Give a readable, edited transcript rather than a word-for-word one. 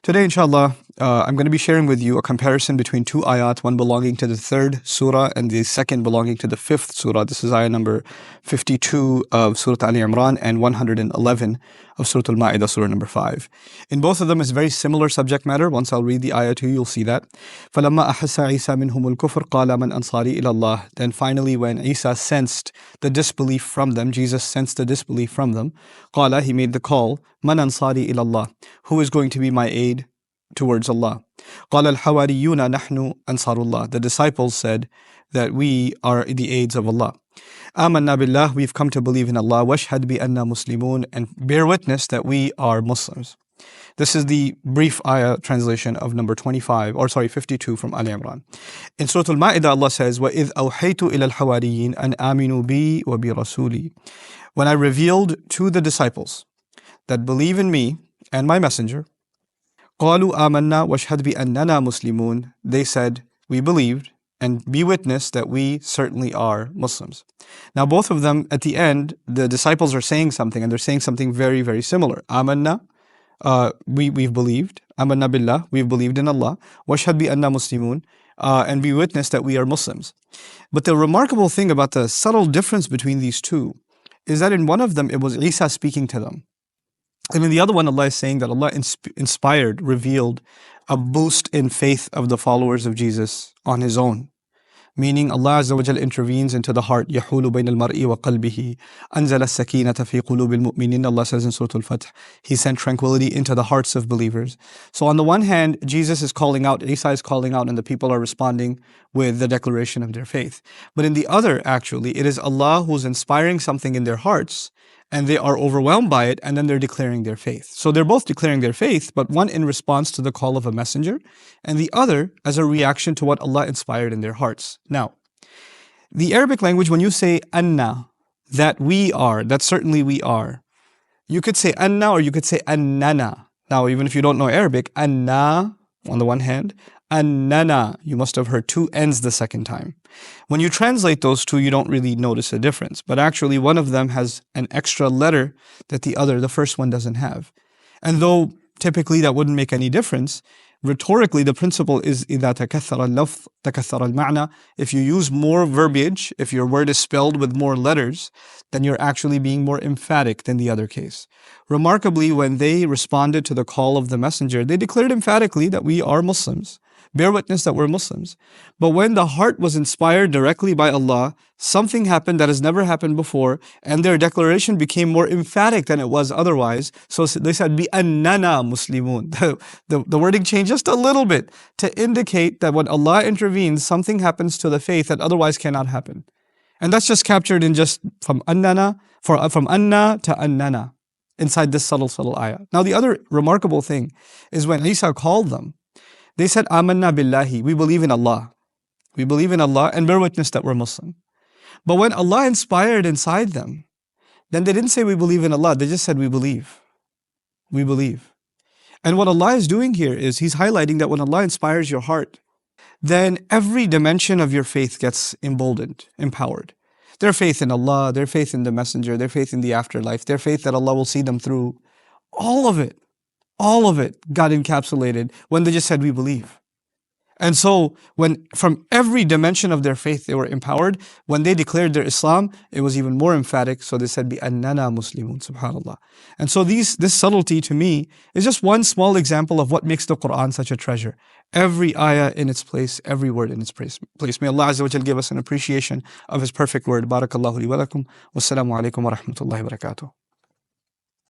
Today, inshallah, I'm going to be sharing with you a comparison between two ayat, one belonging to the third surah and the second belonging to the fifth surah. This is ayah number 52 of Surah Ali Imran and 111 of Surah Al-Ma'idah, surah number 5. In both of them, it's very similar subject matter. Once I'll read the ayah to you, you'll see that. فَلَمَّا أَحَسَّ عِيسَى مِنْهُمُ الْكُفْرِ قَالَ مَنْ أَنصَارِي إِلَى اللَّهِ. Then finally, when Isa sensed the disbelief from them, Jesus sensed the disbelief from them, قَالَ, he made the call, مَنْ أَنصَارِي إِلَى اللَّهِ. Who is going to be my aid towards Allah? قَالَ الْحَوَارِيُّونَ نَحْنُ أَنصَارُ اللَّهِ. The disciples said that we are the aids of Allah. آمَنَّا بِاللَّهِ. We've come to believe in Allah. وَاشْهَدْ بِأَنَّا مُسْلِمُونَ. And bear witness that we are Muslims. This is the brief ayah translation of number 52 from Ali Imran. In Surah Al-Ma'idah, Allah says, وَإِذْ أَوْحَيْتُ إِلَى الْحَوَارِيِّينَ أَنْ آمِنُوا بِي وَبِرَسُولِي. When I revealed to the disciples that believe in me and my messenger, قَالُوا آمَنَّا وَاشْهَدْ بِأَنَّنَا مُسْلِمُونَ. They said, we believed, and be witness that we certainly are Muslims. Now both of them, at the end, the disciples are saying something, and they're saying something very, very similar. آمَنَّا, we've believed. آمَنَّا billah, we've believed in Allah. وَاشْهَدْ بِأَنَّا مُسْلِمُونَ, and be witness that we are Muslims. But the remarkable thing about the subtle difference between these two is that in one of them, it was Isa speaking to them. And in the other one, Allah is saying that Allah inspired, revealed a boost in faith of the followers of Jesus on His own. Meaning Allah Azza wa Jal intervenes into the heart. يَحُولُ بَيْنَ الْمَرْءِ وَقَلْبِهِ أَنزَلَ السَّكِينَةَ فِي قُلُوبِ الْمُؤْمِنِينَ. Allah says in Surah Al-Fath, He sent tranquility into the hearts of believers. So on the one hand, Jesus is calling out, Isa is calling out, and the people are responding with the declaration of their faith. But in the other, actually, it is Allah who's inspiring something in their hearts, and they are overwhelmed by it, and then they're declaring their faith. So they're both declaring their faith, but one in response to the call of a messenger, and the other as a reaction to what Allah inspired in their hearts. Now, the Arabic language, when you say anna, that we are, that certainly we are, you could say anna or you could say annana. Now, even if you don't know Arabic, anna on the one hand, annana, you must have heard two N's the second time. When you translate those two, you don't really notice a difference. But actually, one of them has an extra letter that the first one doesn't have. And though typically that wouldn't make any difference, rhetorically, the principle is إِذَا تَكَثَّرَ اللَّفْظ تَكَثَّرَ الْمَعْنَى. If you use more verbiage, if your word is spelled with more letters, then you're actually being more emphatic than the other case. Remarkably, when they responded to the call of the messenger, they declared emphatically that we are Muslims. Bear witness that we're Muslims. But when the heart was inspired directly by Allah, something happened that has never happened before, and their declaration became more emphatic than it was otherwise. So they said, بِأَنَّنَا مُسْلِمُونَ. The wording changed just a little bit to indicate that when Allah intervenes, something happens to the faith that otherwise cannot happen. And that's just captured in just from anna to annana inside this subtle ayah. Now the other remarkable thing is when Isa called them, they said, Amanna billahi, we believe in Allah. We believe in Allah and bear witness that we're Muslim. But when Allah inspired inside them, then they didn't say we believe in Allah, they just said we believe. We believe. And what Allah is doing here is He's highlighting that when Allah inspires your heart, then every dimension of your faith gets emboldened, empowered. Their faith in Allah, their faith in the messenger, their faith in the afterlife, their faith that Allah will see them through, all of it got encapsulated when they just said, we believe. And so when from every dimension of their faith they were empowered, when they declared their Islam, it was even more emphatic. So they said, بِأَنَّنَا مُسْلِمُونَ, subhanAllah. And so this subtlety to me is just one small example of what makes the Quran such a treasure. Every ayah in its place, every word in its place. May Allah Azza wa Jal give us an appreciation of His perfect word. Barakallahu li wa lakum. Wassalamu alaikum wa rahmatullahi wa barakatuh.